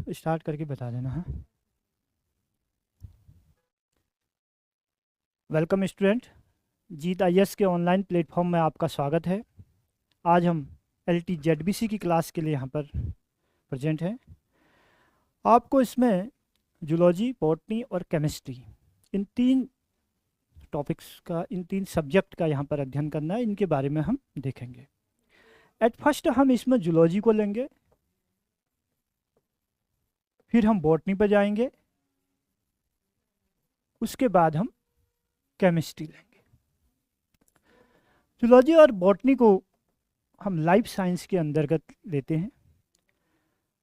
Start करके बता देना। हाँ, वेलकम स्टूडेंट, जीत आईएएस के ऑनलाइन प्लेटफॉर्म में आपका स्वागत है। आज हम एलटी जेडबीसी की क्लास के लिए यहाँ पर प्रेजेंट हैं। आपको इसमें जूलॉजी, बॉटनी और केमिस्ट्री, इन तीन टॉपिक्स का, इन तीन सब्जेक्ट का यहाँ पर अध्ययन करना है। इनके बारे में हम देखेंगे। एट फर्स्ट हम इसमें जूलॉजी को लेंगे, फिर हम बॉटनी पर जाएंगे, उसके बाद हम केमिस्ट्री लेंगे। जूलॉजी और बॉटनी को हम लाइफ साइंस के अंतर्गत लेते हैं।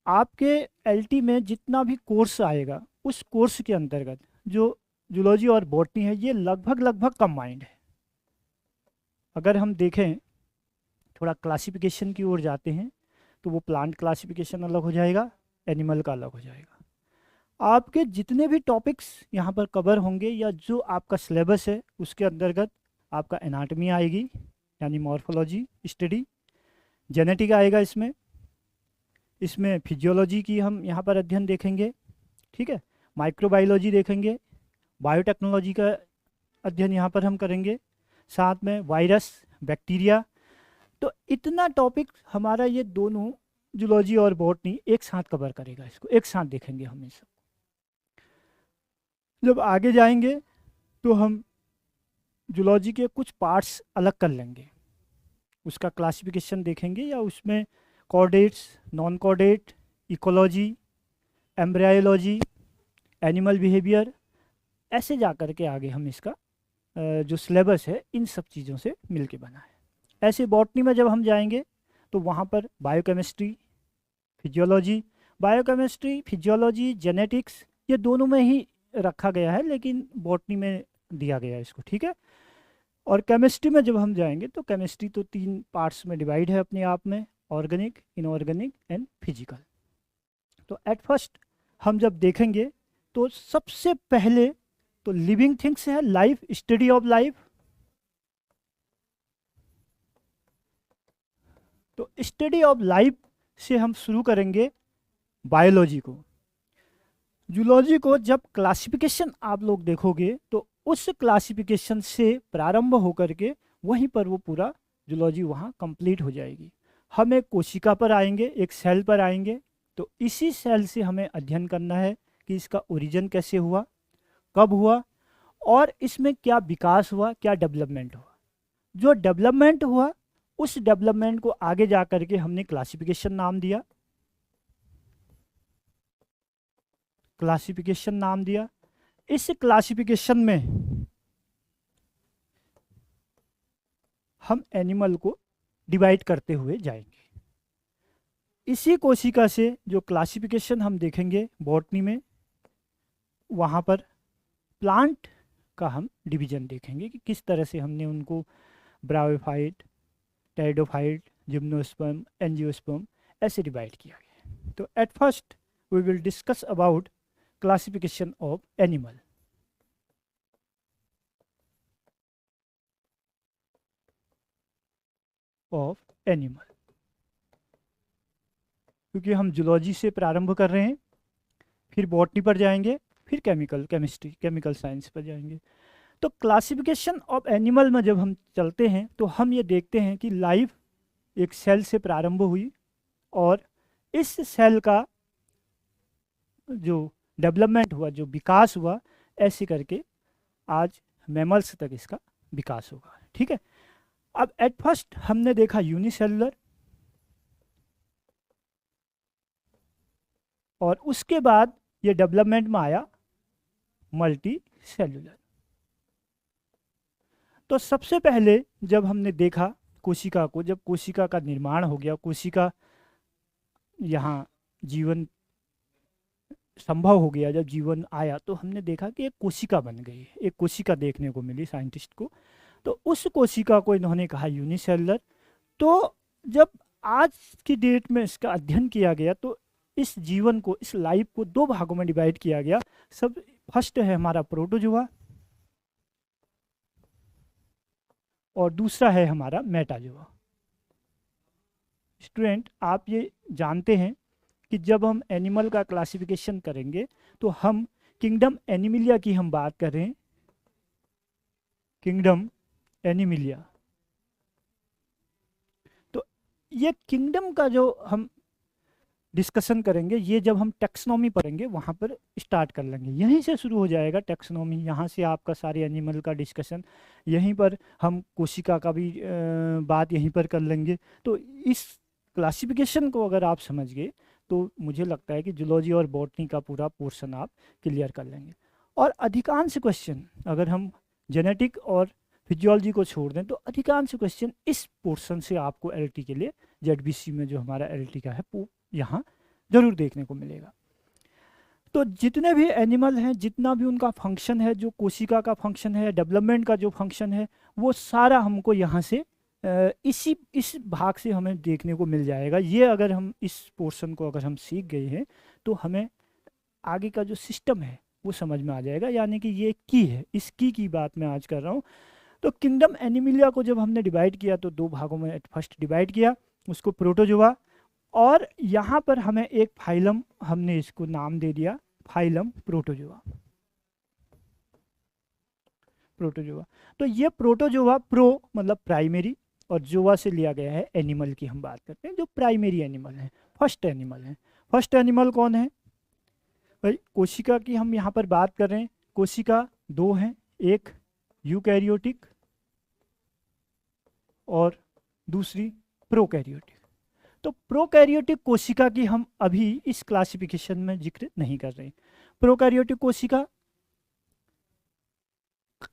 आपके एलटी में जितना भी कोर्स आएगा, उस कोर्स के अंतर्गत जो जूलॉजी और बॉटनी है, ये लगभग कंबाइंड है। अगर हम देखें, थोड़ा क्लासिफिकेशन की ओर जाते हैं, तो वो प्लांट क्लासिफिकेशन अलग हो जाएगा, एनिमल का अलग हो जाएगा। आपके जितने भी टॉपिक्स यहाँ पर कवर होंगे या जो आपका सिलेबस है, उसके अंतर्गत आपका एनाटमी आएगी, यानी मॉर्फोलॉजी स्टडी, जेनेटिक आएगा इसमें फिजियोलॉजी की हम यहाँ पर अध्ययन देखेंगे, ठीक है। माइक्रोबायोलॉजी देखेंगे, बायोटेक्नोलॉजी का अध्ययन यहाँ पर हम करेंगे, साथ में वायरस, बैक्टीरिया। तो इतना टॉपिक हमारा ये दोनों जूलॉजी और बॉटनी एक साथ कवर करेगा, इसको एक साथ देखेंगे हम। सब जब आगे जाएंगे तो हम जूलॉजी के कुछ पार्ट्स अलग कर लेंगे, उसका क्लासिफिकेशन देखेंगे, या उसमें chordates, non chordate, ecology, embryology, animal behaviour, ऐसे जा कर के आगे हम इसका जो सिलेबस है, इन सब चीज़ों से मिलके बना है। ऐसे बॉटनी में जब हम जाएंगे तो वहाँ पर बायोकेमिस्ट्री, फिजियोलॉजी, जेनेटिक्स, ये दोनों में ही रखा गया है, लेकिन बॉटनी में दिया गया है इसको, ठीक है। और केमिस्ट्री में जब हम जाएंगे तो केमिस्ट्री तो तीन पार्ट्स में डिवाइड है अपने आप में, ऑर्गेनिक, इनऑर्गेनिक एंड फिजिकल। तो एट फर्स्ट हम जब देखेंगे तो सबसे पहले तो लिविंग थिंग्स है, लाइफ, स्टडी ऑफ लाइफ। तो स्टडी ऑफ लाइफ से हम शुरू करेंगे बायोलॉजी को। जूलॉजी को जब क्लासिफिकेशन आप लोग देखोगे तो उस क्लासिफिकेशन से प्रारंभ होकर के वहीं पर वो पूरा जूलॉजी वहाँ कंप्लीट हो जाएगी। हम एक कोशिका पर आएंगे, एक सेल पर आएंगे, तो इसी सेल से हमें अध्ययन करना है कि इसका ओरिजिन कैसे हुआ, कब हुआ, और इसमें क्या विकास हुआ, क्या डेवलपमेंट हुआ। जो डेवलपमेंट हुआ, उस डेवलपमेंट को आगे जा करके हमने क्लासिफिकेशन नाम दिया, इस क्लासिफिकेशन में हम एनिमल को डिवाइड करते हुए जाएंगे। इसी कोशिका से जो क्लासिफिकेशन हम देखेंगे बॉटनी में, वहाँ पर प्लांट का हम डिवीजन देखेंगे कि किस तरह से हमने उनको ब्रायोफाइट, टेरिडोफाइट, जिम्नोस्पर्म, एंजियोस्पर्म ऐसे डिवाइड किया गया। तो at first we will discuss about classification of animal. क्योंकि हम जूलॉजी से प्रारंभ कर रहे हैं, फिर बॉटनी पर जाएंगे, फिर केमिकल साइंस पर जाएंगे। तो क्लासिफिकेशन ऑफ एनिमल में जब हम चलते हैं तो हम ये देखते हैं कि लाइफ एक सेल से प्रारंभ हुई, और इस सेल का जो डेवलपमेंट हुआ, जो विकास हुआ, ऐसे करके आज मैमल्स तक इसका विकास होगा, ठीक है। अब एट फर्स्ट हमने देखा यूनिसेलुलर, और उसके बाद ये डेवलपमेंट में आया मल्टी सेलुलर। तो सबसे पहले जब हमने देखा कोशिका को, जब कोशिका का निर्माण हो गया, कोशिका यहाँ जीवन संभव हो गया, जब जीवन आया, तो हमने देखा कि एक कोशिका बन गई, एक कोशिका देखने को मिली साइंटिस्ट को। तो उस कोशिका को इन्होंने कहा यूनिसेलुलर। तो जब आज की डेट में इसका अध्ययन किया गया तो इस जीवन को, इस लाइफ को दो भागों में डिवाइड किया गया। सब फर्स्ट है हमारा प्रोटोजुआ, और दूसरा है हमारा मेटाजुआ। स्टूडेंट, आप ये जानते हैं कि जब हम एनिमल का क्लासिफिकेशन करेंगे तो हम किंगडम एनिमिलिया की हम बात कर रहे हैं, किंगडम एनिमिलिया। तो ये किंगडम का जो हम डिस्कशन करेंगे, ये जब हम टेक्सोनॉमी पढ़ेंगे वहाँ पर स्टार्ट कर लेंगे, यहीं से शुरू हो जाएगा टेक्सोनॉमी, यहाँ से आपका सारे एनिमल का डिस्कशन, यहीं पर हम कोशिका का भी बात यहीं पर कर लेंगे। तो इस क्लासिफिकेशन को अगर आप समझ गए तो मुझे लगता है कि जूलॉजी और बॉटनी का पूरा पोर्शन आप क्लियर कर लेंगे। और अधिकांश क्वेश्चन अगर हम जेनेटिक और फिजियोलॉजी को छोड़ दें तो अधिकांश क्वेश्चन इस पोर्शन से आपको एलटी के लिए, जेडबीसी में जो हमारा एलटी का है वो यहाँ जरूर देखने को मिलेगा। तो जितने भी एनिमल हैं, जितना भी उनका फंक्शन है, जो कोशिका का फंक्शन है, डेवलपमेंट का जो फंक्शन है, वो सारा हमको यहाँ से इस भाग से हमें देखने को मिल जाएगा। ये अगर हम इस पोर्शन को अगर हम सीख गए हैं तो हमें आगे का जो सिस्टम है वो समझ में आ जाएगा। यानी कि ये की है, इस की बात मैं आज कर रहा हूँ। तो किंगडम एनिमिलिया को जब हमने डिवाइड किया तो दो भागों में फर्स्ट डिवाइड किया, उसको प्रोटोजोआ, और यहाँ पर हमें एक फाइलम, हमने इसको नाम दे दिया फाइलम प्रोटोजोआ। प्रोटोजोआ, तो ये प्रोटोजोआ, प्रो मतलब प्राइमरी और जोआ से लिया गया है, एनिमल की हम बात करते हैं जो प्राइमरी एनिमल है, फर्स्ट एनिमल है। फर्स्ट एनिमल कौन है भाई? कोशिका की हम यहाँ पर बात कर रहे हैं। कोशिका दो हैं, एक यूकैरियोटिक और दूसरी प्रोकैरियोटिक। तो प्रोकैरियोटिक कोशिका की हम अभी इस क्लासिफिकेशन में जिक्र नहीं कर रहे हैं। प्रोकैरियोटिक कोशिका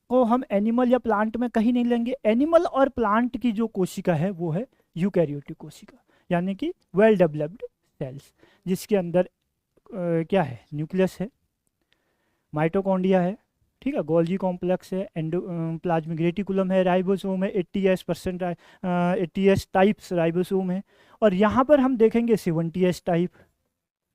को हम एनिमल या प्लांट में कहीं नहीं लेंगे। एनिमल और प्लांट की जो कोशिका है वो है यूकैरियोटिक कोशिका, यानी कि वेल डेवलप्ड सेल्स, जिसके अंदर क्या है, न्यूक्लियस है, माइटोकॉन्ड्रिया है, ठीक है, गोल्गी कॉम्प्लेक्स है, प्लाज्मिक रेटिकुलम है, राइबोसोम है, 80s टाइप्स राइबोसोम है, और यहाँ पर हम देखेंगे 70s टाइप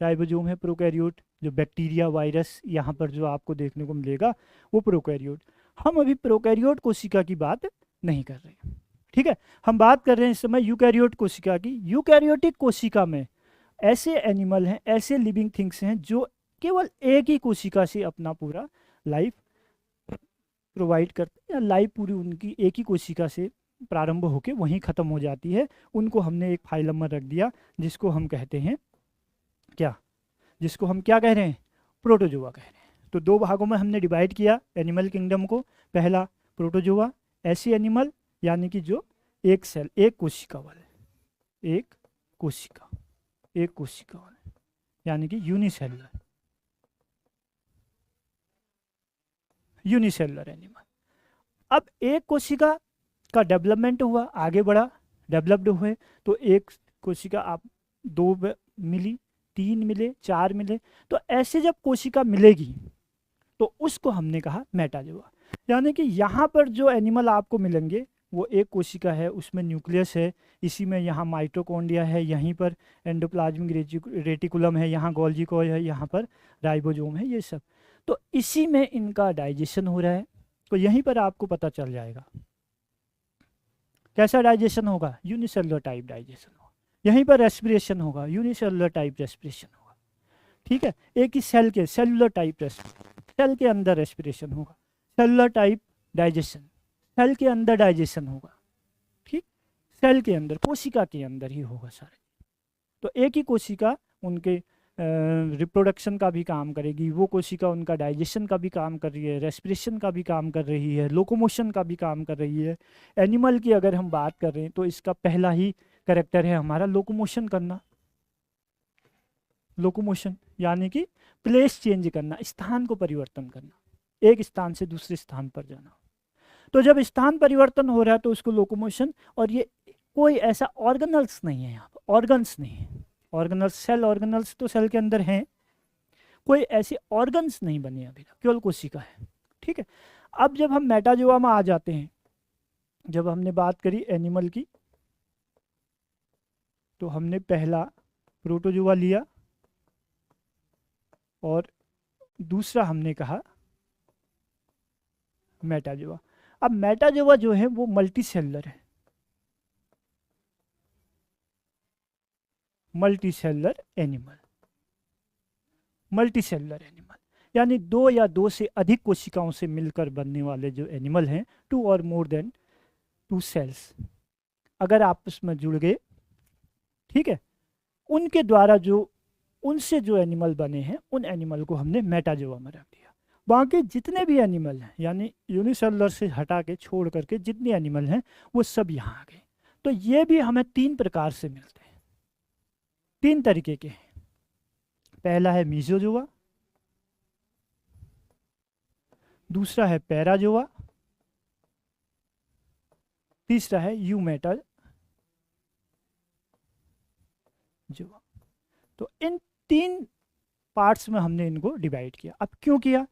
राइबोसोम है प्रोकैरियोट, जो बैक्टीरिया वायरस यहाँ पर जो आपको देखने को मिलेगा वो प्रोकैरियोट। हम अभी प्रोकैरियोट कोशिका की बात नहीं कर रहे हैं, ठीक है, हम बात कर रहे हैं इस समय यूकैरियोट कोशिका की। यूकैरियोटिक कोशिका में ऐसे एनिमल हैं, ऐसे लिविंग थिंग्स हैं जो केवल एक ही कोशिका से अपना पूरा लाइफ प्रोवाइड करते हैं, या लाइफ पूरी उनकी एक ही कोशिका से प्रारंभ होकर वहीं ख़त्म हो जाती है। उनको हमने एक फाइलम में रख दिया, जिसको हम कहते हैं क्या, जिसको हम क्या कह रहे हैं, प्रोटोजोआ कह रहे हैं। तो दो भागों में हमने डिवाइड किया एनिमल किंगडम को। पहला प्रोटोजोआ, ऐसे एनिमल यानी कि जो एक सेल, एक कोशिका वाले, एक कोशिका वाले, यानी कि यूनिसेलुलर एनिमल। अब एक कोशिका का डेवलपमेंट हुआ, आगे बढ़ा, डेवलप्ड हुए, तो एक कोशिका आप दो मिली, 3 मिले, 4 मिले, तो ऐसे जब कोशिका मिलेगी तो उसको हमने कहा मेटाजोआ। यानी कि यहाँ पर जो एनिमल आपको मिलेंगे वो एक कोशिका है, उसमें न्यूक्लियस है, इसी में यहाँ माइटोकॉन्ड्रिया है, यहीं पर एंडोप्लाज्मिक रेटिकुलम है, यहाँ गोल्गी कॉइल है, यहाँ पर राइबोसोम है, ये सब। तो इसी में इनका डाइजेशन हो रहा है। तो यहीं पर आपको पता चल जाएगा कैसा डाइजेशन होगा, यूनिसेलुलर टाइप डाइजेशन होगा। यहीं पर रेस्पिरेशन होगा, यूनिसेलुलर टाइप रेस्पिरेशन होगा, ठीक है, एक ही सेल के, सेलुलर टाइप रेस्पिरेशन, सेल के अंदर रेस्पिरेशन होगा, सेलुलर टाइप डाइजेशन, सेल के अंदर डाइजेशन होगा, ठीक, सेल के अंदर, कोशिका के अंदर ही होगा सारे। तो एक ही कोशिका उनके रिप्रोडक्शन का भी काम करेगी, वो कोशिका उनका डाइजेशन का भी काम कर रही है, रेस्पिरेशन का भी काम कर रही है, लोकोमोशन का भी काम कर रही है। एनिमल की अगर हम बात कर रहे हैं तो इसका पहला ही कैरेक्टर है हमारा लोकोमोशन करना। लोकोमोशन यानी कि प्लेस चेंज करना, स्थान को परिवर्तन करना, एक स्थान से दूसरे स्थान पर जाना। तो जब स्थान परिवर्तन हो रहा है तो उसको लोकोमोशन। और ये कोई ऐसा ऑर्गेनल्स नहीं है, यहाँ पर ऑर्गन्स नहीं है, ऑर्गेनल्स, सेल ऑर्गेनल्स तो सेल के अंदर हैं, कोई ऐसे ऑर्गन्स नहीं बने अभी तक, केवल कोशिका है, ठीक है। अब जब हम मेटाजोआ में आ जाते हैं, जब हमने बात करी एनिमल की, तो हमने पहला प्रोटोजोआ लिया और दूसरा हमने कहा मेटाजोआ। अब मेटाजोआ जो है वो मल्टी सेलुलर है, multi cellular animal, multi cellular animal, यानी दो या दो से अधिक कोशिकाओं से मिलकर बनने वाले जो एनिमल हैं, टू और मोर देन टू सेल्स, अगर आपस में जुड़ गए, ठीक है, उनके द्वारा जो उनसे जो एनिमल बने हैं उन एनिमल को हमने मेटाजोआ में रख दिया। बाकी जितने भी एनिमल हैं, यानी यूनिसेलुलर से हटा के छोड़ करके जितने एनिमल हैं वो सब यहाँ आ गए। तो ये भी हमें तीन प्रकार से मिलते हैं, तीन तरीके के हैं। पहला है मीजोजोआ, दूसरा है पैराजोआ, तीसरा है यूमेटाजोआ। तो इन तीन पार्ट्स में हमने इनको डिवाइड किया। अब क्यों किया?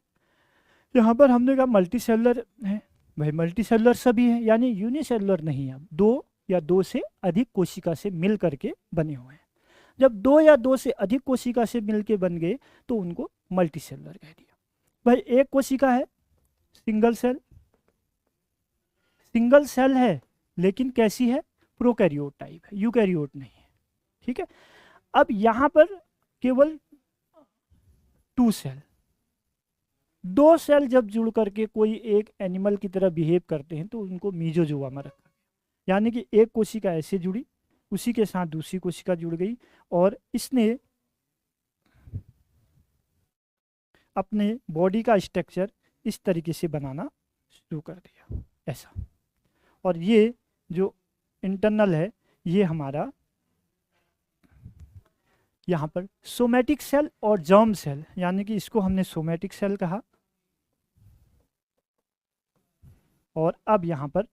यहाँ पर हमने कहा मल्टी सेलुलर है, भाई मल्टी सेलुलर सभी हैं, यानी यूनिसेलुलर नहीं है, दो या दो से अधिक कोशिका से मिल करके बने हुए हैं। जब दो या दो से अधिक कोशिका से मिल के बन गए तो उनको मल्टी सेलुलर कह दिया। भाई एक कोशिका है सिंगल सेल, सिंगल सेल है लेकिन कैसी है? प्रोकैरियोट टाइप है, यूकैरियोट नहीं है, ठीक है। अब यहाँ पर केवल टू सेल, दो सेल जब जुड़ करके कोई एक एनिमल की तरह बिहेव करते हैं तो उनको मीजोजोआ में रखा गया। यानी कि एक कोशिका ऐसे जुड़ी, उसी के साथ दूसरी कोशिका जुड़ गई और इसने अपने बॉडी का स्ट्रक्चर इस तरीके से बनाना शुरू कर दिया, ऐसा। और ये जो इंटरनल है ये हमारा यहाँ पर सोमैटिक सेल और जर्म सेल, यानी कि इसको हमने सोमैटिक सेल कहा, और अब यहाँ पर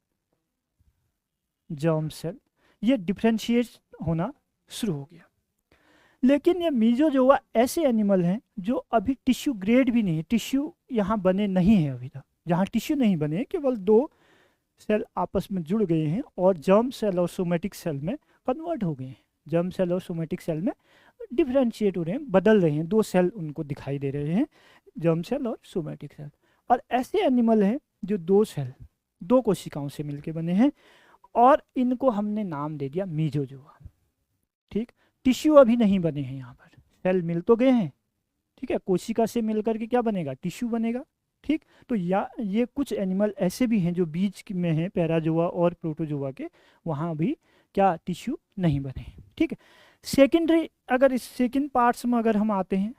जर्म सेल, ये डिफ्रेंशिएट होना शुरू हो गया। लेकिन ये मीजोजोआ ऐसे एनिमल हैं जो अभी टिश्यू ग्रेड भी नहीं है, टिश्यू यहाँ बने नहीं है अभी तक। जहाँ टिश्यू नहीं बने, केवल दो सेल आपस में जुड़ गए हैं और जर्म सेल और सोमैटिक सेल में कन्वर्ट हो गए हैं। जर्म सेल और सोमैटिक सेल में डिफ्रेंशिएट हो रहे हैं, बदल रहे हैं, दो सेल उनको दिखाई दे रहे हैं, जर्म सेल और सोमैटिक सेल। और ऐसे एनिमल हैं जो दो सेल, दो कोशिकाओं से मिलके बने हैं और इनको हमने नाम दे दिया मीजोजोआ, ठीक। टिश्यू अभी नहीं बने हैं, यहाँ पर सेल मिल तो गए हैं, ठीक है, कोशिका से मिलकर के क्या बनेगा? टिश्यू बनेगा, ठीक। तो ये कुछ एनिमल ऐसे भी हैं जो बीच में हैं, पैराजोआ और प्रोटोजोआ के, वहाँ भी क्या टिश्यू नहीं बने, ठीक है। सेकेंडरी, अगर इस सेकेंड पार्ट्स में अगर हम आते हैं,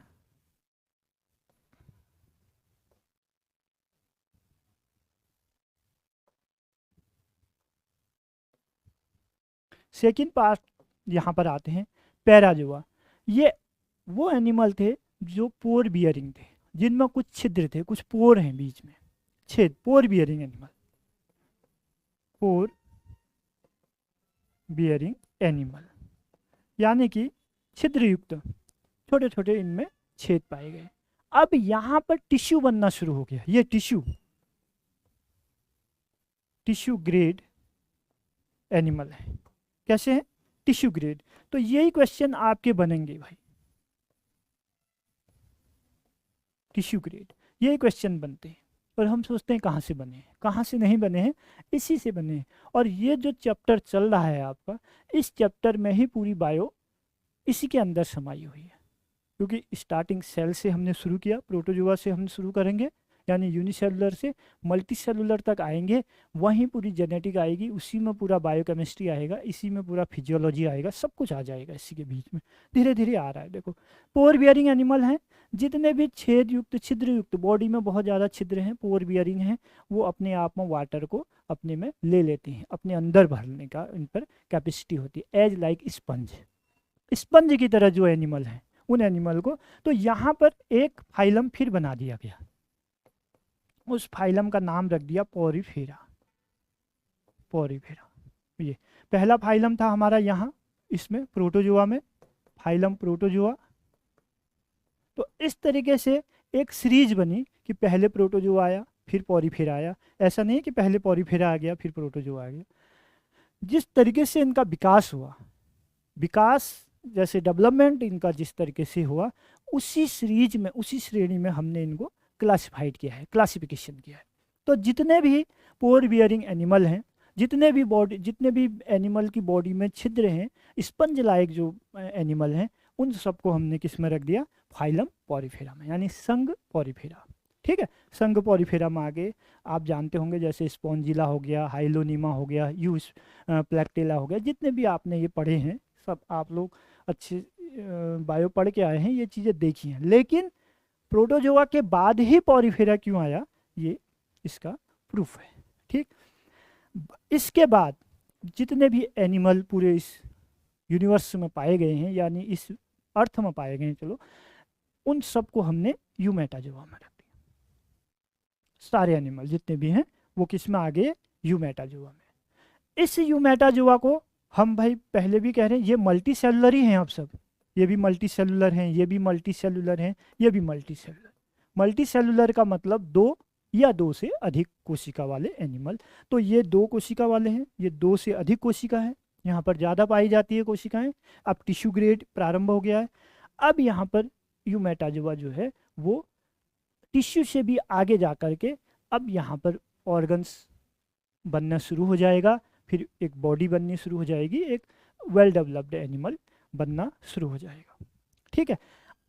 सेकेंड पार्ट यहाँ पर आते हैं पैराजोआ। ये वो एनिमल थे जो पोर बियरिंग थे, जिनमें कुछ छिद्र थे, कुछ पोर हैं बीच में, छेद, पोर बियरिंग एनिमल, पोर बियरिंग एनिमल, यानी कि छिद्रयुक्त, छोटे छोटे इनमें छेद पाए गए। अब यहाँ पर टिश्यू बनना शुरू हो गया। ये टिश्यू ग्रेड एनिमल है। कैसे है? Tissue grade. तो यही क्वेश्चन आपके बनेंगे भाई, टिश्यू ग्रेड, यही क्वेश्चन बनते हैं। और हम सोचते हैं कहाँ से बने हैं, कहाँ से नहीं बने हैं, इसी से बने हैं। और ये जो चैप्टर चल रहा है आपका, इस चैप्टर में ही पूरी बायो इसी के अंदर समाई हुई है। क्योंकि स्टार्टिंग सेल से हमने शुरू किया, प्रोटोजोआ से हम शुरू करेंगे, यानी यूनिसेलुलर से मल्टी सेलुलर तक आएंगे, वहीं पूरी जेनेटिक आएगी, उसी में पूरा बायोकेमिस्ट्री आएगा, इसी में पूरा फिजियोलॉजी आएगा, सब कुछ आ जाएगा इसी के बीच में। धीरे धीरे आ रहा है। देखो, पोर बियरिंग एनिमल हैं, जितने भी छेद युक्त, छिद्र युक्त, बॉडी में बहुत ज़्यादा छिद्र हैं, पोर बियरिंग हैं, वो अपने आप में वाटर को अपने में ले लेते हैं, अपने अंदर भरने का इन पर कैपेसिटी होती है, एज लाइक स्पंज, स्पंज की तरह जो एनिमल हैं उन एनिमल को। तो यहाँ पर एक फाइलम फिर बना दिया गया, उस फाइलम का नाम रख दिया पोरिफेरा। पोरिफेरा, ये पहला फाइलम था हमारा यहाँ, इसमें प्रोटोजोआ में, फाइलम प्रोटोजोआ। तो इस तरीके से एक सीरीज बनी कि पहले प्रोटोजोआ आया फिर पोरिफेरा आया। ऐसा नहीं कि पहले पोरिफेरा आ गया फिर प्रोटोजोआ आ गया। जिस तरीके से इनका विकास हुआ, विकास जैसे डेवलपमेंट इनका जिस तरीके से हुआ, उसी सीरीज में, उसी श्रेणी में हमने इनको क्लासिफाइड किया है, क्लासिफिकेशन किया है। तो जितने भी पोर बियरिंग एनिमल हैं, जितने भी एनिमल की बॉडी में छिद्र हैं, स्पंज लाइक जो एनिमल हैं, उन सबको हमने किस में रख दिया? फाइलम पॉरीफेरा में, यानी संघ पॉरीफेरा। ठीक है, संघ पॉरीफेरा में आगे आप जानते होंगे जैसे स्पॉन्जिला हो गया, हाइलोनीमा हो गया, यूस प्लैक्टेला हो गया, जितने भी आपने ये पढ़े हैं सब आप लोग अच्छे बायो पढ़ के आए हैं, ये चीज़ें देखी हैं। लेकिन प्रोटोजोआ के बाद ही पॉरीफेरा क्यों आया, ये इसका प्रूफ है। ठीक, इसके बाद जितने भी एनिमल पूरे इस यूनिवर्स में पाए गए हैं, यानी इस अर्थ में पाए गए हैं, चलो उन सबको हमने यूमेटाजोआ में रख दिया। सारे एनिमल जितने भी हैं वो किस में आ गए, यूमेटाजोआ में। इस यूमेटाजोआ को हम भाई पहले भी कह रहे हैं ये मल्टी सेलुलर ही हैं आप सब, ये भी मल्टी सेलुलर हैं, ये भी मल्टी सेलुलर हैं, ये भी मल्टी सेलुलर। मल्टी सेलुलर का मतलब दो या दो से अधिक कोशिका वाले एनिमल। तो ये दो कोशिका वाले हैं, ये दो से अधिक कोशिका है, यहाँ पर ज़्यादा पाई जाती है कोशिकाएं। अब टिश्यू ग्रेड प्रारंभ हो गया है। अब यहाँ पर यूमेटाजोआ जो है वो टिश्यू से भी आगे जा कर के अब यहाँ पर ऑर्गन्स बनना शुरू हो जाएगा, फिर एक बॉडी बननी शुरू हो जाएगी, एक वेल डेवलप्ड एनिमल बनना शुरू हो जाएगा। ठीक है,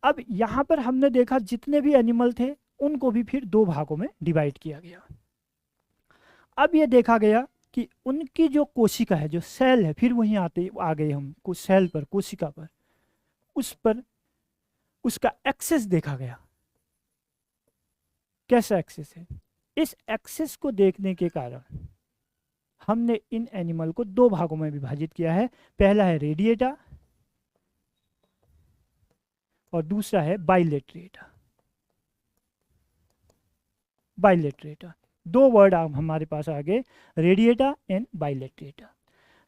अब यहाँ पर हमने देखा जितने भी एनिमल थे उनको भी फिर दो भागों में डिवाइड किया गया। अब ये देखा गया कि उनकी जो कोशिका है, जो सेल है, फिर वहीं आते आ गए हम कुछ सेल पर, कोशिका पर, उस पर उसका एक्सेस देखा गया। कैसा एक्सेस है, इस एक्सेस को देखने के कारण हमने इन एनिमल को दो भागों में विभाजित किया है। पहला है रेडिएटा और दूसरा है बाइलेटरेटा। बाइलेटरेटा, दो वर्ड हमारे पास आ गए, रेडिएटा एंड बाइलेटरेटा।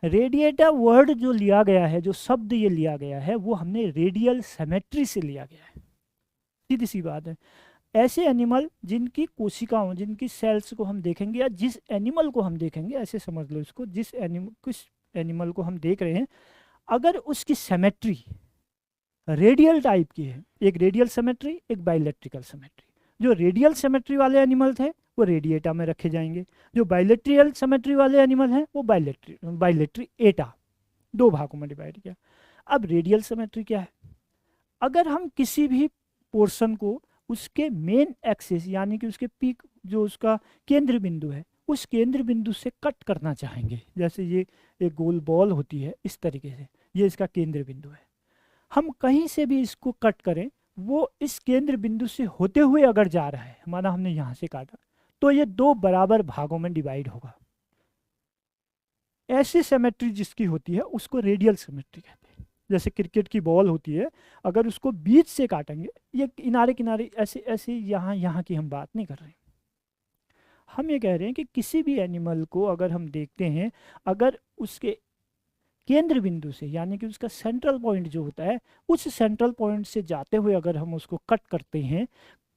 रेडिएटा वर्ड जो लिया गया है, जो शब्द ये लिया गया है, वो हमने रेडियल सिमेट्री से लिया गया है। सीधी सी बात है, ऐसे एनिमल जिनकी कोशिकाओं, जिनकी सेल्स को हम देखेंगे, या जिस एनिमल को हम देखेंगे, ऐसे समझ लो इसको, जिस एनिमल को हम देख रहे हैं, अगर उसकी सिमेट्री रेडियल टाइप की है, एक रेडियल सिमेट्री, एक बाइलेट्रिकल सिमेट्री, जो रेडियल सिमेट्री वाले एनिमल थे वो रेडिएटा में रखे जाएंगे, जो बाइलेट्रियल सिमेट्री वाले एनिमल हैं वो बाइलेट्री एटा, दो भागों में डिवाइड किया। अब रेडियल सिमेट्री क्या है, अगर हम किसी भी पोर्शन को उसके मेन एक्सिस यानी कि उसके पीक, जो उसका केंद्र बिंदु है, उस केंद्र बिंदु से कट करना चाहेंगे, जैसे ये एक गोल बॉल होती है, इस तरीके से ये इसका केंद्र बिंदु है, हम कहीं से भी इसको कट करें, वो इस केंद्र बिंदु से होते हुए अगर जा रहा है, माना हमने यहाँ से काटा, तो ये दो बराबर भागों में डिवाइड होगा। ऐसी सिमेट्री जिसकी होती है उसको रेडियल सिमेट्री कहते हैं। जैसे क्रिकेट की बॉल होती है, अगर उसको बीच से काटेंगे, ये किनारे किनारे ऐसे ऐसे, यहाँ की हम बात नहीं कर रहे हैं। हम ये कह रहे हैं कि किसी भी एनिमल को अगर हम देखते हैं, अगर उसके केंद्र बिंदु से, यानी कि उसका सेंट्रल पॉइंट जो होता है, उस सेंट्रल पॉइंट से जाते हुए अगर हम उसको कट करते हैं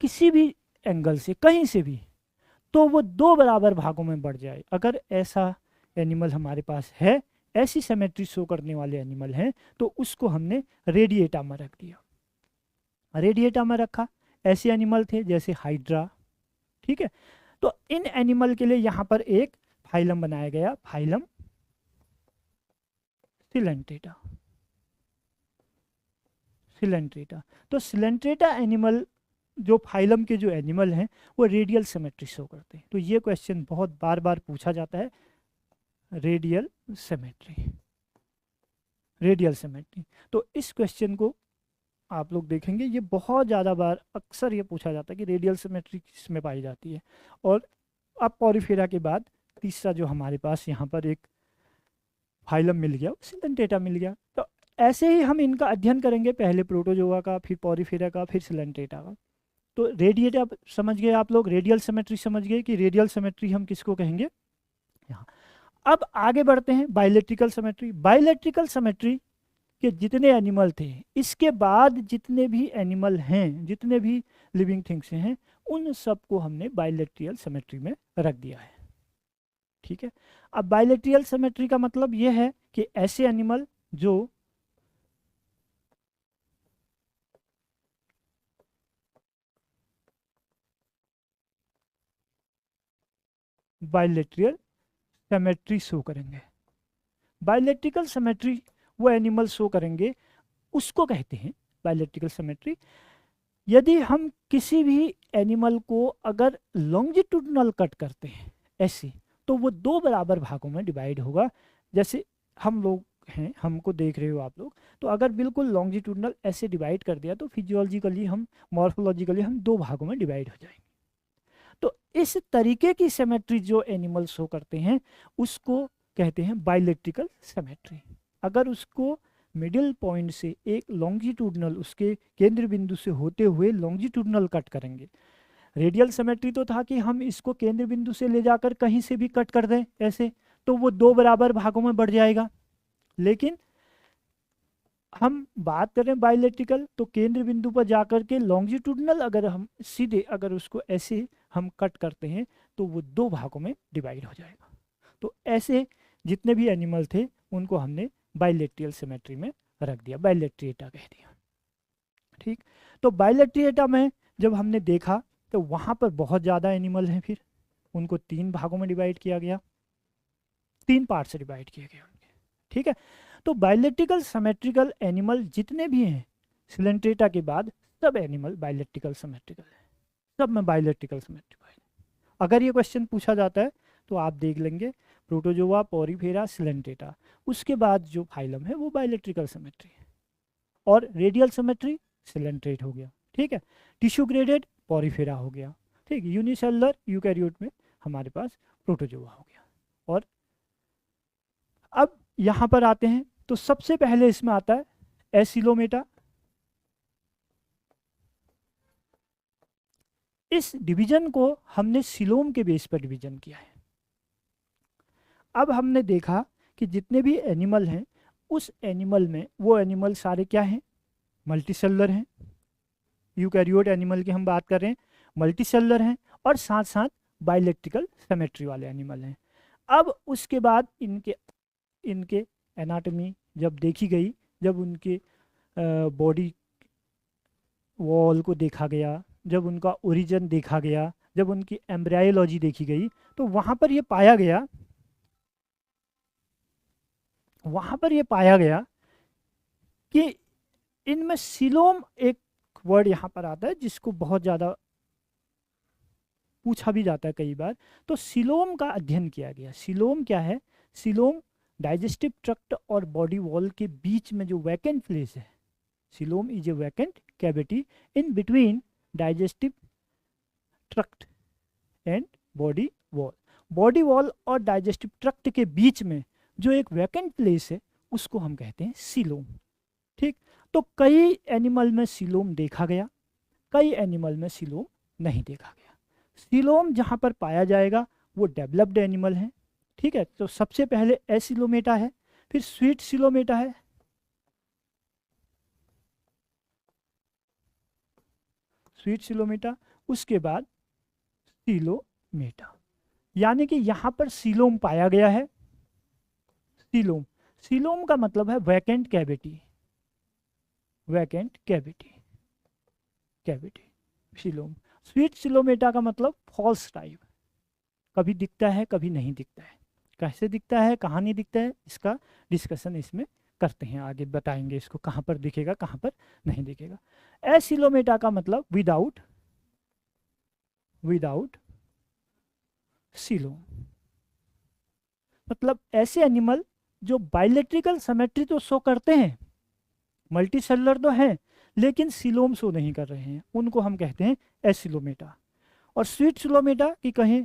किसी भी एंगल से, कहीं से भी, तो वो दो बराबर भागों में बढ़ जाए। अगर ऐसा एनिमल हमारे पास है, ऐसी सिमेट्री शो करने वाले एनिमल हैं, तो उसको हमने रेडिएटा में रख दिया। रेडिएटा में रखा, ऐसे एनिमल थे जैसे हाइड्रा। ठीक है, तो इन एनिमल के लिए यहाँ पर एक फाइलम बनाया गया, फाइलम सिलेंट्रेटा। सिलेंट्रेटा, तो सिलेंट्रेटा एनिमल, जो फाइलम के जो एनिमल हैं वो रेडियल सिमेट्री शो करते हैं। तो ये क्वेश्चन बहुत बार बार पूछा जाता है, रेडियल सिमेट्री, रेडियल सिमेट्री। तो इस क्वेश्चन को आप लोग देखेंगे, ये बहुत ज़्यादा बार अक्सर ये पूछा जाता है कि रेडियल सिमेट्री किसमें पाई जाती है। और अब पॉरीफेरा के बाद तीसरा जो हमारे पास यहाँ पर एक फाइलम मिल गया, सिलेंट्रेटा मिल गया। तो ऐसे ही हम इनका अध्ययन करेंगे, पहले प्रोटोजोआ का, फिर पॉरीफेरा का, फिर सिलेंट्रेटा का। तो रेडिएटा समझ गए आप लोग, रेडियल सिमेट्री समझ गए कि रेडियल सिमेट्री हम किसको कहेंगे यहाँ। अब आगे बढ़ते हैं बाइलेट्रिकल सिमेट्री। बाइलेट्रिकल सिमेट्री के जितने एनिमल थे, इसके बाद जितने भी एनिमल हैं, जितने भी लिविंग थिंग्स हैं, उन सबको हमने बाइलेट्रियल सिमेट्री में रख दिया है। ठीक है, अब बाइलेट्रियल सिमेट्री का मतलब यह है कि ऐसे एनिमल जो बाइलेट्रियल सिमेट्री शो करेंगे। बाइलेट्रिकल सिमेट्री वो एनिमल शो करेंगे, उसको कहते हैं बाइलेट्रिकल सिमेट्री यदि हम किसी भी एनिमल को अगर लॉन्जिट्यूडनल कट करते हैं ऐसे, तो वो दो बराबर भागों में डिवाइड होगा। जैसे हम लोग हैं, हमको देख रहे हो आप लोग, तो अगर बिल्कुल लॉन्जिट्यूडनल ऐसे डिवाइड कर दिया तो फिजियोलॉजिकली हम, मॉर्फोलॉजिकली हम दो भागों में डिवाइड हो जाएंगे। तो इस तरीके की सिमेट्री जो एनिमल शो करते हैं उसको कहते हैं बाइलेट्रिकल सिमेट्री। अगर उसको मिडिल पॉइंट से एक लॉन्जिट्यूडनल, उसके केंद्र बिंदु से होते हुए लॉन्जिट्यूडनल कट करेंगे। रेडियल सिमेट्री तो था कि हम इसको केंद्र बिंदु से ले जाकर कहीं से भी कट कर दें ऐसे, तो वो दो बराबर भागों में बढ़ जाएगा। लेकिन हम बात करें बाइलेट्रिकल, तो केंद्र बिंदु पर जाकर के लॉन्जिट्यूडनल अगर हम सीधे अगर उसको ऐसे हम कट करते हैं तो वो दो भागों में डिवाइड हो जाएगा। तो ऐसे जितने भी एनिमल थे उनको हमने बाइलेट्रियल सिमेट्री में रख दिया, बाइलेट्रिएटा कह दिया। ठीक, तो बाइलेट्रिएटा में जब हमने देखा तो वहाँ पर बहुत ज़्यादा एनिमल हैं, फिर उनको तीन भागों में डिवाइड किया गया, तीन पार्ट से डिवाइड किए गए उनके। ठीक है, तो बाइलेट्रिकल सिमेट्रिकल एनिमल जितने भी हैं सिलेंट्रेटा के बाद, सब एनिमल बाइलेट्रिकल सिमेट्रिकल है, सब में बाइलेट्रिकल सिमेट्रिकल। अगर ये क्वेश्चन पूछा जाता है तो आप देख लेंगे प्रोटोजोआ, पॉरीफेरा, सिलेंट्रेटा, उसके बाद जो फाइलम है वो बाइलेट्रिकल सिमेट्री है। और रेडियल सिमेट्री सिलेंट्रेट हो गया। ठीक है, टिश्यू ग्रेडेड पॉरीफेरा हो गया। ठीक, यूनिसेलुलर यूकैरियोट में हमारे पास प्रोटोजोआ हो गया। और अब यहाँ पर आते हैं तो सबसे पहले इसमें आता है एसिलोमेटा। इस डिवीजन को हमने सिलोम के बेस पर डिवीजन किया है। अब हमने देखा कि जितने भी एनिमल हैं उस एनिमल में वो एनिमल सारे क्या हैं, मल्टीसेलुलर हैं। यूकैरियोट एनिमल की हम बात कर रहे हैं, मल्टीसेलुलर हैं और साथ साथ बाइलेट्रिकल सिमेट्री वाले एनिमल हैं। अब उसके बाद इनके एनाटॉमी जब देखी गई, जब उनके बॉडी वॉल को देखा गया, जब उनका ओरिजिन देखा गया, जब उनकी एम्ब्रायोलॉजी देखी गई, तो वहाँ पर ये पाया गया कि इनमें सिलोम, एक वर्ड यहाँ पर आता है जिसको बहुत ज़्यादा पूछा भी जाता है कई बार, तो सिलोम का अध्ययन किया गया। सिलोम क्या है? सिलोम डाइजेस्टिव ट्रैक्ट और बॉडी वॉल के बीच में जो वैकेंट प्लेस है, coelom is a vacant cavity in between digestive tract and body wall. Body wall और डाइजेस्टिव ट्रैक्ट के बीच में जो एक वैकेंट प्लेस है उसको हम कहते हैं सिलोम। ठीक, तो कई एनिमल में सिलोम देखा गया, कई एनिमल में सिलोम नहीं देखा गया। सिलोम जहाँ पर पाया जाएगा वो डेवलप्ड एनिमल है। ठीक है, तो सबसे पहले एसिलोमेटा है, फिर स्वीट सिलोमेटा है, स्वीट सिलोमेटा, उसके बाद सिलोमेटा। यानी कि यहाँ पर सिलोम पाया गया है। सिलोम, सिलोम का मतलब है vacant cavity, vacant cavity, cavity coelom. Pseudo coelomata का मतलब फॉल्स टाइप, कभी दिखता है कभी नहीं दिखता है। कैसे दिखता है, कहाँ नहीं दिखता है, इसका डिस्कशन इसमें करते हैं, आगे बताएंगे इसको कहाँ पर दिखेगा कहाँ पर नहीं दिखेगा। एसिलोमेटा का मतलब विदाउट, विदाउट सिलोम, मतलब ऐसे एनिमल जो बाइलेट्रिकल सिमेट्री तो शो करते हैं, मल्टीसेलुलर तो हैं, लेकिन सिलोम शो नहीं कर रहे हैं, उनको हम कहते हैं एसिलोमेटा। और स्वीट सिलोमेटा की कहीं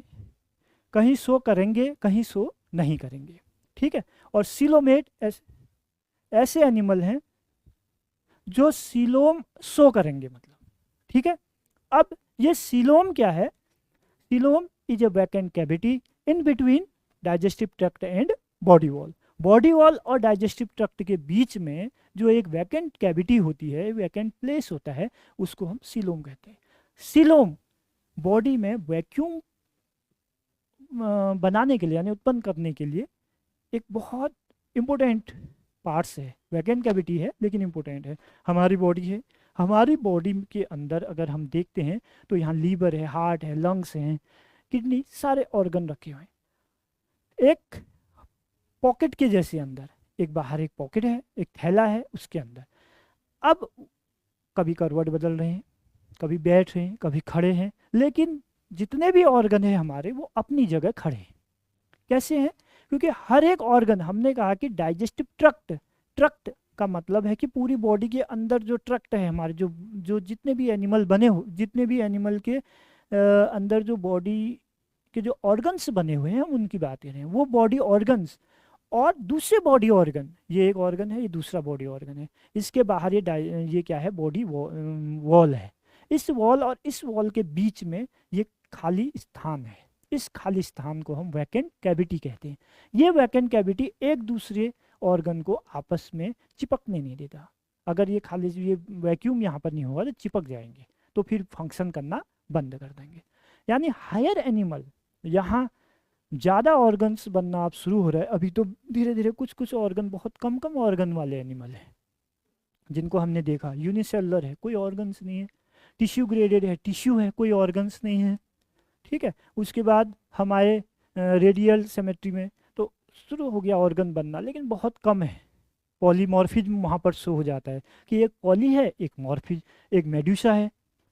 कहीं शो करेंगे कहीं शो नहीं करेंगे। ठीक है, और सिलोमेट ऐसे एनिमल हैं जो सिलोम शो करेंगे, मतलब। ठीक है, अब ये सिलोम क्या है? Coelom is a vacant cavity in between digestive tract and body wall. Body wall और डाइजेस्टिव ट्रैक्ट के बीच में जो एक वैकेंट कैविटी होती है, वैकेंट प्लेस होता है, उसको हम सिलोम कहते हैं। सिलोम बॉडी में वैक्यूम बनाने के लिए, यानी उत्पन्न करने के लिए एक बहुत इम्पोर्टेंट पार्ट्स है। वैकेंट कैविटी है लेकिन इम्पोर्टेंट है। हमारी बॉडी है, हमारी बॉडी के अंदर अगर हम देखते हैं तो यहाँ लीवर है, हार्ट है, लंग्स हैं, किडनी, सारे ऑर्गन रखे हुए हैं एक पॉकेट के जैसे अंदर। एक बाहर एक पॉकेट है, एक थैला है उसके अंदर। अब कभी करवट बदल रहे हैं, कभी बैठ रहे हैं, कभी खड़े हैं, लेकिन जितने भी ऑर्गन हैं हमारे वो अपनी जगह खड़े हैं। कैसे हैं? क्योंकि हर एक ऑर्गन, हमने कहा कि डाइजेस्टिव ट्रक्ट, ट्रक्ट का मतलब है कि पूरी बॉडी के अंदर जो ट्रक्ट है हमारे, जो जो जितने भी एनिमल बने हो, जितने भी एनिमल के अंदर जो बॉडी के जो ऑर्गन्स बने हुए हैं हम उनकी बात कर रहे हैं, वो बॉडी ऑर्गन्स और दूसरे बॉडी ऑर्गन, ये एक ऑर्गन है, ये दूसरा बॉडी ऑर्गन है, इसके बाहर ये क्या है, बॉडी वॉल है। इस वॉल और इस वॉल के बीच में ये खाली स्थान है, इस खाली स्थान को हम वैकेंट कैविटी कहते हैं। ये वैकेंट कैविटी एक दूसरे ऑर्गन को आपस में चिपकने नहीं देता। अगर ये खाली, ये वैक्यूम यहाँ पर नहीं होगा तो चिपक जाएंगे, तो फिर फंक्शन करना बंद कर देंगे। यानी हायर एनिमल, यहाँ ज़्यादा ऑर्गन्स बनना आप शुरू हो रहा है, अभी तो धीरे धीरे कुछ कुछ ऑर्गन, बहुत कम कम ऑर्गन वाले एनिमल हैं जिनको हमने देखा, यूनिसेलुलर है, कोई ऑर्गन्स नहीं है, टिश्यू ग्रेडेड है, टिश्यू है, कोई ऑर्गन्स नहीं है। ठीक है, उसके बाद हमारे रेडियल सिमेट्री में तो शुरू हो गया ऑर्गन बनना, लेकिन बहुत कम है। पॉलीमॉर्फिज्म वहाँ पर शो हो जाता है कि एक पॉली है, एक मॉर्फिज, एक मेड्यूसा है।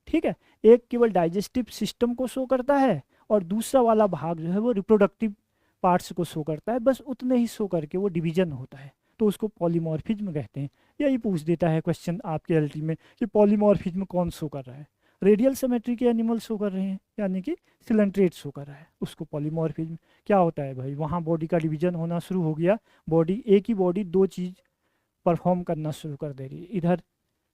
ठीक है, एक केवल डाइजेस्टिव सिस्टम को शो करता है और दूसरा वाला भाग जो है वो रिप्रोडक्टिव पार्ट्स को शो करता है, बस उतने ही शो करके वो डिवीजन होता है, तो उसको पॉलीमॉर्फिज्म कहते हैं। यही पूछ देता है क्वेश्चन आपके एलटी में कि पॉलीमॉर्फिज्म कौन शो कर रहा है। रेडियल सिमेट्री के एनिमल शो कर रहे हैं, यानी कि सिलेंट्रेट शो कर रहा है, उसको पॉलीमॉर्फिज्म। क्या होता है भाई, वहाँ बॉडी का डिवीजन होना शुरू हो गया, बॉडी, एक ही बॉडी दो चीज़ परफॉर्म करना शुरू कर दे रही है। इधर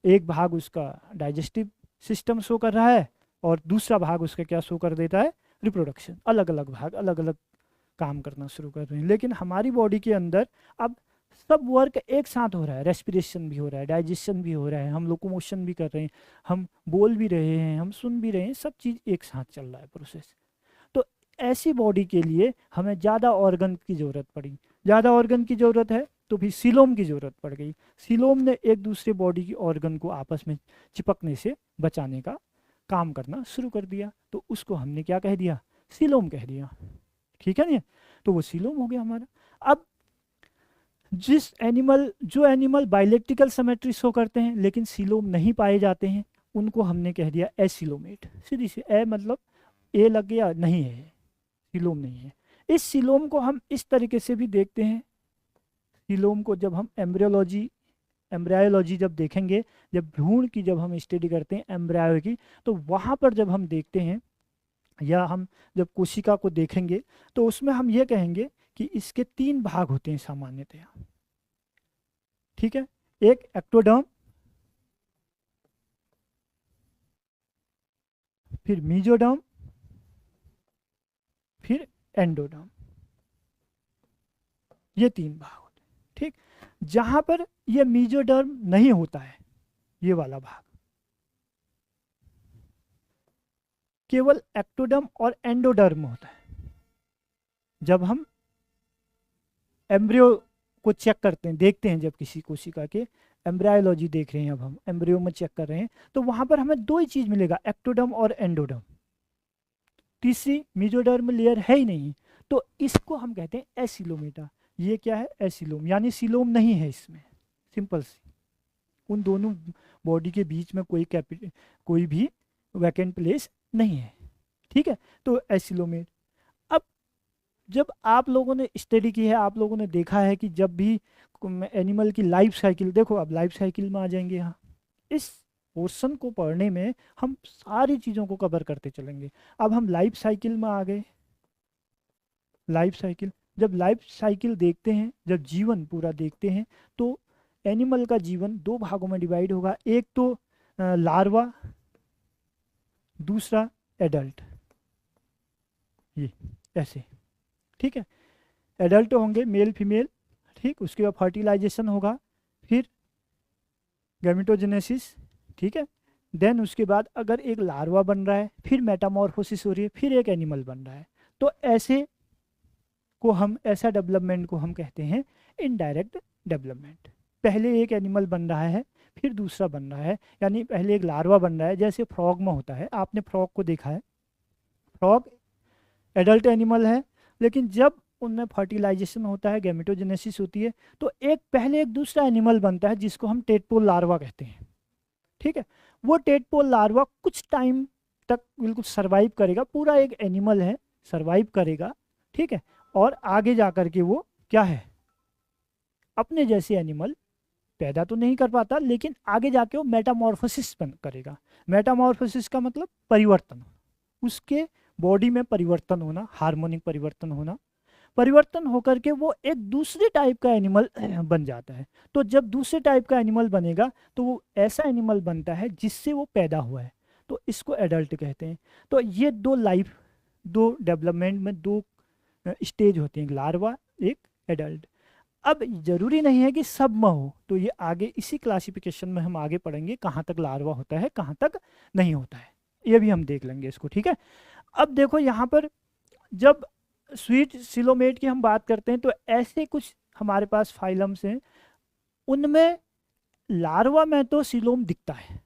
एक भाग उसका डाइजेस्टिव सिस्टम शो कर रहा है और दूसरा भाग उसका क्या शो कर देता है, रिप्रोडक्शन। अलग अलग भाग अलग अलग काम करना शुरू कर रहे हैं। लेकिन हमारी बॉडी के अंदर अब सब वर्क एक साथ हो रहा है, रेस्पिरेशन भी हो रहा है, डाइजेशन भी हो रहा है, हम लोकोमोशन भी कर रहे हैं, हम बोल भी रहे हैं, हम सुन भी रहे हैं, सब चीज़ एक साथ चल रहा है प्रोसेस। तो ऐसी बॉडी के लिए हमें ज़्यादा ऑर्गन की ज़रूरत पड़ी। ज़्यादा ऑर्गन की ज़रूरत है तो फिर सीलोम की ज़रूरत पड़ गई। सीलोम ने एक दूसरे बॉडी की ऑर्गन को आपस में चिपकने से बचाने का काम करना शुरू कर दिया, तो उसको हमने क्या कह दिया, सीलोम कह दिया। ठीक है ना, तो वो सीलोम हो गया हमारा। अब जो एनिमल बाइलेक्ट्रिकल सिमेट्री शो करते हैं लेकिन सीलोम नहीं पाए जाते हैं, उनको हमने कह दिया एसिलोमेट। सीधी सी ए मतलब ए लग गया, नहीं है, सीलोम नहीं है। इस सीलोम को हम इस तरीके से भी देखते हैं, सीलोम को जब हम एम्ब्रायोलॉजी जब देखेंगे, जब भ्रूण की जब हम स्टडी करते हैं एम्ब्रायो की, तो वहाँ पर जब हम देखते हैं या हम जब कोशिका को देखेंगे तो उसमें हम ये कहेंगे कि इसके 3 भाग होते हैं सामान्यतया। ठीक है, एक एक्टोडर्म, फिर मीजोडर्म, फिर एंडोडर्म, ये 3 भाग होते हैं। ठीक, जहां पर ये मीजोडर्म नहीं होता है, ये वाला भाग, केवल एक्टोडर्म और एंडोडर्म होता है। जब हम एम्ब्रियो को चेक करते हैं, देखते हैं, जब किसी कोशिका के एम्ब्रायोलॉजी देख रहे हैं, अब हम एम्ब्रियो में चेक कर रहे हैं, तो वहां पर हमें 2 ही चीज मिलेगा, एक्टोडर्म और एंडोडर्म। तीसरी मीजोडर्म लेयर है ही नहीं, तो इसको हम कहते हैं एसिलोमेटा। ये क्या है, एसिलोम, यानी सीलोम नहीं है इसमें, सिंपल सी। उन दोनों बॉडी के बीच में कोई भी वैकेंट प्लेस नहीं है। ठीक है, तो एसिलोमेट। अब जब आप लोगों ने स्टडी की है, आप लोगों ने देखा है कि जब भी एनिमल की लाइफ साइकिल, देखो अब लाइफ साइकिल में आ जाएंगे यहाँ, इस पोर्शन को पढ़ने में हम सारी चीज़ों को कवर करते चलेंगे। अब हम लाइफ साइकिल में आ गए। लाइफ साइकिल, जब लाइफ साइकिल देखते हैं, जब जीवन पूरा देखते हैं, तो एनिमल का जीवन 2 भागों में डिवाइड होगा, एक तो लार्वा, दूसरा एडल्ट, ये ऐसे। ठीक है, एडल्ट होंगे मेल फीमेल, ठीक, उसके बाद फर्टिलाइजेशन होगा, फिर गैमेटोजेनेसिस, ठीक है, देन उसके बाद अगर एक लार्वा बन रहा है, फिर मेटामॉर्फोसिस हो रही है, फिर एक एनिमल बन रहा है। तो ऐसे को हम, ऐसा डेवलपमेंट को हम कहते हैं इनडायरेक्ट डेवलपमेंट। पहले एक एनिमल बन रहा है, फिर दूसरा बन रहा है, यानी पहले एक लार्वा बन रहा है, जैसे फ्रॉग में होता है। आपने फ्रॉग को देखा है, फ्रॉग एडल्ट एनिमल है, लेकिन जब उनमें फर्टिलाइजेशन होता है, गैमेटोजेनेसिस होती है, तो एक पहले एक दूसरा एनिमल बनता है जिसको हम टेडपोल लार्वा कहते हैं। ठीक है, वो टेडपोल लार्वा कुछ टाइम तक बिल्कुल सरवाइव करेगा, पूरा एक एनिमल है, सरवाइव करेगा, ठीक है, और आगे जा कर के वो क्या है, अपने जैसे एनिमल पैदा तो नहीं कर पाता, लेकिन आगे जाके वो मेटामॉर्फोसिस करेगा। मेटामॉर्फोसिस का मतलब परिवर्तन, उसके बॉडी में परिवर्तन होना, हार्मोनिक परिवर्तन होना, परिवर्तन होकर के वो एक दूसरे टाइप का एनिमल बन जाता है। तो जब दूसरे टाइप का एनिमल बनेगा तो वो ऐसा एनिमल बनता है जिससे वो पैदा हुआ है, तो इसको एडल्ट कहते हैं। तो ये दो डेवलपमेंट में दो स्टेज होती हैं, एक लार्वा, एक एडल्ट। अब जरूरी नहीं है कि सब में हो, तो ये आगे इसी क्लासिफिकेशन में हम आगे पढ़ेंगे कहाँ तक लार्वा होता है, कहाँ तक नहीं होता है, ये भी हम देख लेंगे इसको, ठीक है। अब देखो यहाँ पर जब स्वीट सिलोमेट की हम बात करते हैं तो ऐसे कुछ हमारे पास फाइलम्स हैं, उनमें लार्वा में तो सिलोम दिखता है।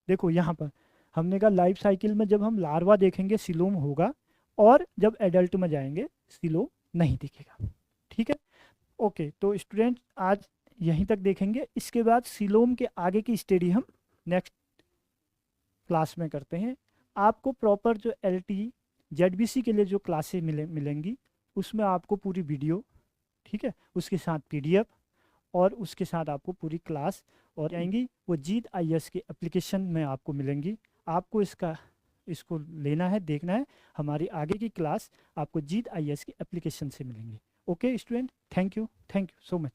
देखो यहाँ पर हमने कहा लाइफ साइकिल में जब हम लार्वा देखेंगे सिलोम होगा, और जब एडल्ट में जाएंगे सिलोम नहीं दिखेगा, ठीक है। ओके, तो स्टूडेंट आज यहीं तक देखेंगे, इसके बाद सिलोम के आगे की स्टडी हम नेक्स्ट क्लास में करते हैं। आपको प्रॉपर जो LT ZBC के लिए जो क्लासेस मिलेंगी, उसमें आपको पूरी वीडियो, ठीक है, उसके साथ PDF, और उसके साथ आपको पूरी क्लास और आएंगी, वो जीत IS के एप्लीकेशन में आपको मिलेंगी। आपको इसको लेना है, देखना है, हमारी आगे की क्लास आपको जीत IS के एप्लीकेशन से मिलेंगी। Okay student, thank you so much.